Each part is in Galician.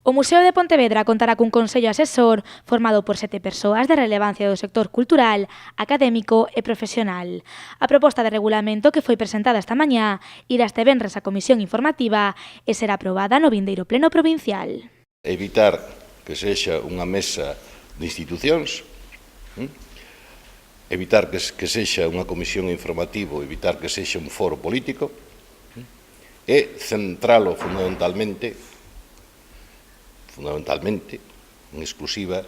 O Museo de Pontevedra contará cun consello asesor formado por 7 persoas de relevancia do sector cultural, académico e profesional. A proposta de regulamento que foi presentada esta mañá irá este venres á Comisión Informativa e será aprobada no vindeiro pleno provincial. Evitar que sexa unha mesa de institucións, evitar que sexa unha comisión informativa, evitar que sexa un foro político e centralo fundamentalmente, en exclusiva,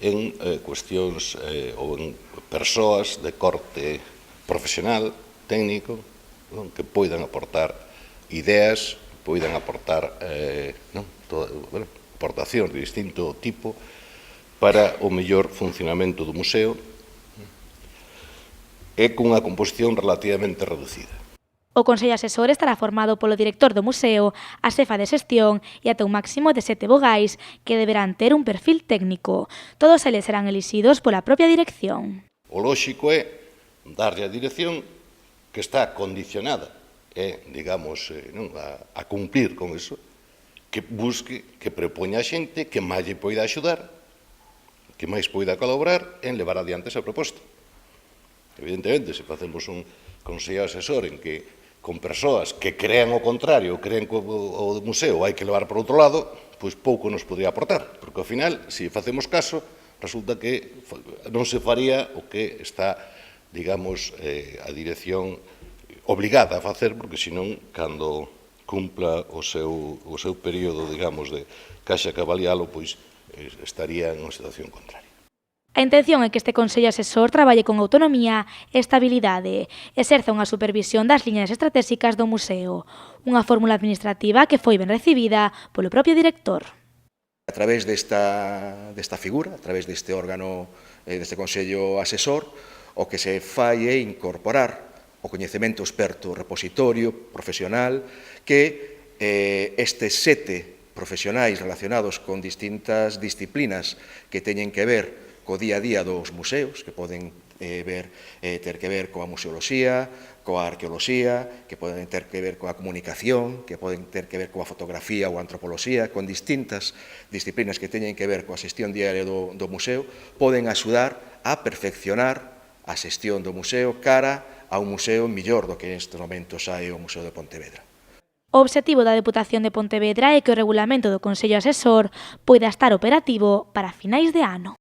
en cuestións ou en persoas de corte profesional, técnico, que poidan aportar ideas, poidan aportar aportacións de distinto tipo para o mellor funcionamento do museo e cunha composición relativamente reducida. O Consello Asesor estará formado polo director do museo, a xefa de xestión e ata un máximo de 7 vogais que deberán ter un perfil técnico. Todos eles serán elixidos pola propia dirección. O lóxico é darlle a dirección que está condicionada digamos, a cumplir con iso, que busque, que propoña a xente que máis lle poida axudar, que máis poida colaborar en levar adiante esa proposta. Evidentemente, se facemos un consello asesor en que con persoas que crean o contrario, creen que o museo hai que levar por outro lado, pois pouco nos podría aportar, porque ao final, se facemos caso, resulta que non se faría o que está, digamos, a dirección obligada a facer, porque senón, cando cumpla o seu período, digamos, de caixa cabalialo, pois estaría en unha situación contraria. A intención é que este Consello Asesor traballe con autonomía e estabilidade, exerza unha supervisión das liñas estratégicas do museo, unha fórmula administrativa que foi ben recibida polo propio director. A través desta figura, a través deste órgano, deste Consello Asesor, o que se fai é incorporar o coñecemento experto repositorio, profesional, que estes 7 profesionais relacionados con distintas disciplinas que teñen que ver co día a día dos museos, que poden ter que ver coa museoloxía, coa arqueoloxía, que poden ter que ver coa comunicación, que poden ter que ver coa fotografía ou antropoloxía, con distintas disciplinas que teñen que ver coa xestión diaria do museo, poden axudar a perfeccionar a xestión do museo cara a un museo mellor do que nestes momentos hai o Museo de Pontevedra. O obxectivo da Deputación de Pontevedra é que o regulamento do Consello Asesor poida estar operativo para finais de ano.